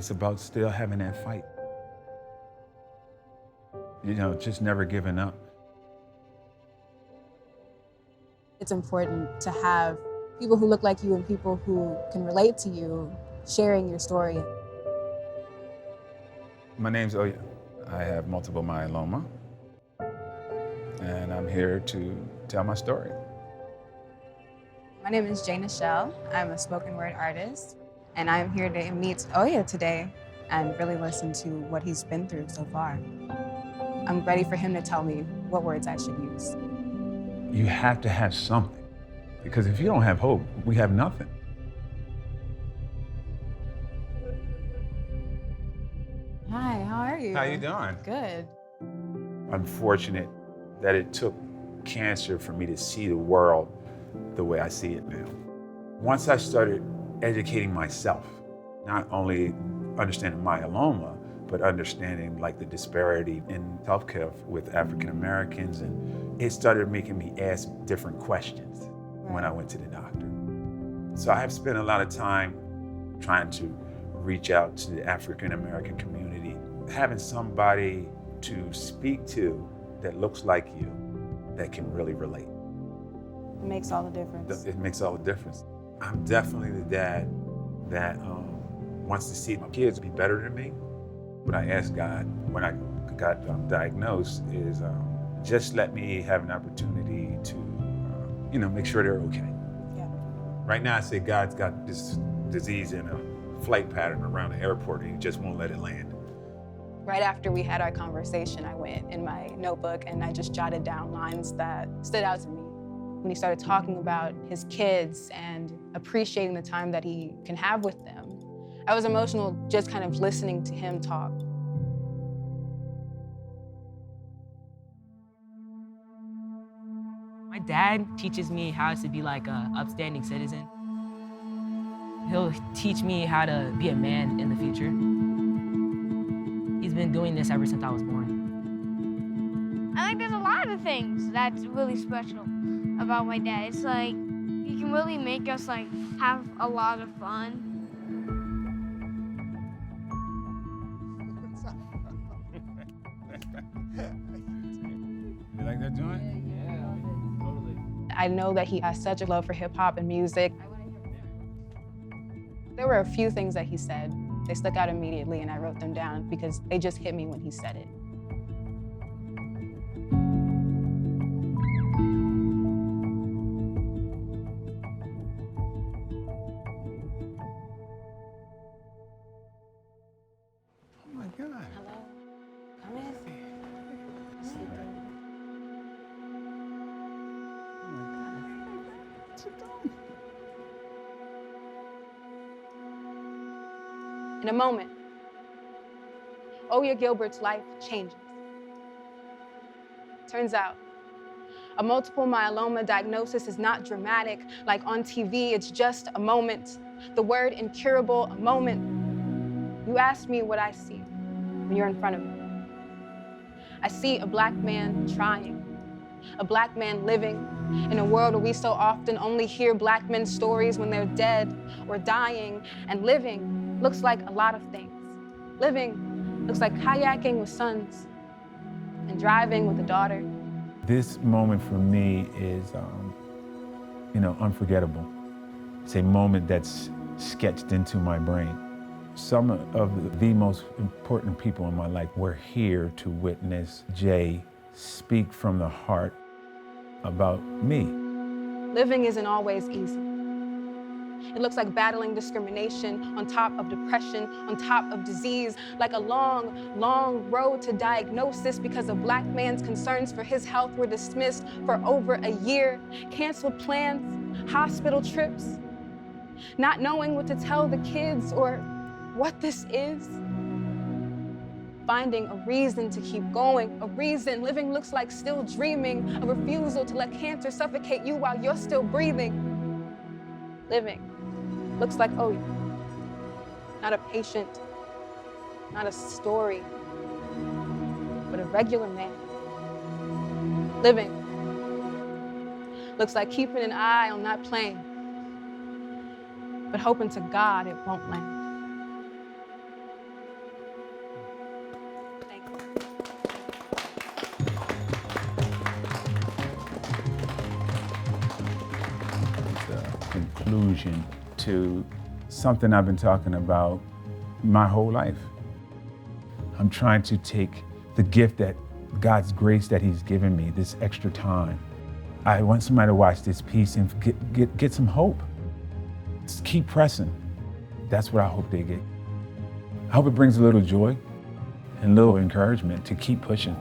It's about still having that fight. You know, just never giving up. It's important to have people who look like you and people who can relate to you sharing your story. My name's Oya. I have multiple myeloma, and I'm here to tell my story. My name is Jana Shell. I'm a spoken word artist, and I'm here to meet Oya today and really listen to what he's been through so far. I'm ready for him to tell me what words I should use. You have to have something, because if you don't have hope, we have nothing. Hi, how are you? How you doing? Good. I'm fortunate that it took cancer for me to see the world the way I see it now. Once I started educating myself, not only understanding myeloma, but understanding like the disparity in healthcare with African Americans, and it started making me ask different questions when I went to the doctor. So I have spent a lot of time trying to reach out to the African American community, having somebody to speak to that looks like you, that can really relate. It makes all the difference. It makes all the difference. I'm definitely the dad that wants to see my kids be better than me. What I asked God when I got diagnosed is just let me have an opportunity to, make sure they're okay. Yeah. Right now I say God's got this disease in a flight pattern around the airport and he just won't let it land. Right after we had our conversation, I went in my notebook and I just jotted down lines that stood out to me. When he started talking about his kids and appreciating the time that he can have with them, I was emotional just kind of listening to him talk. My dad teaches me how to be like an upstanding citizen. He'll teach me how to be a man in the future. He's been doing this ever since I was born. I think there's a lot of things that's really special about my dad. It's like, he can really make us like have a lot of fun. You like that joint? Yeah, totally. I know that he has such a love for hip hop and music. There were a few things that he said. They stuck out immediately and I wrote them down because they just hit me when he said it. Oh my God. Hello, come in. Sit down. Oh my God. Sit down. In a moment, Oya Gilbert's life changes. Turns out, a multiple myeloma diagnosis is not dramatic like on TV, it's just a moment. The word incurable, a moment. You asked me what I see when you're in front of me. I see a Black man trying, a Black man living in a world where we so often only hear Black men's stories when they're dead or dying, and living looks like a lot of things. Living looks like kayaking with sons and driving with a daughter. This moment for me is, unforgettable. It's a moment that's sketched into my brain. Some of the most important people in my life were here to witness Jay speak from the heart about me. Living isn't always easy. It looks like battling discrimination on top of depression, on top of disease, like a long, long road to diagnosis because a Black man's concerns for his health were dismissed for over a year, canceled plans, hospital trips, not knowing what to tell the kids or what this is. Finding a reason to keep going, a reason. Living looks like still dreaming, a refusal to let cancer suffocate you while you're still breathing. Living looks like Oya, not a patient, not a story, but a regular man. Living looks like keeping an eye on that plane, but hoping to God it won't land. It's a conclusion to something I've been talking about my whole life. I'm trying to take the gift that God's grace that He's given me, this extra time. I want somebody to watch this piece and get some hope. Just keep pressing. That's what I hope they get. I hope it brings a little joy and a little encouragement to keep pushing.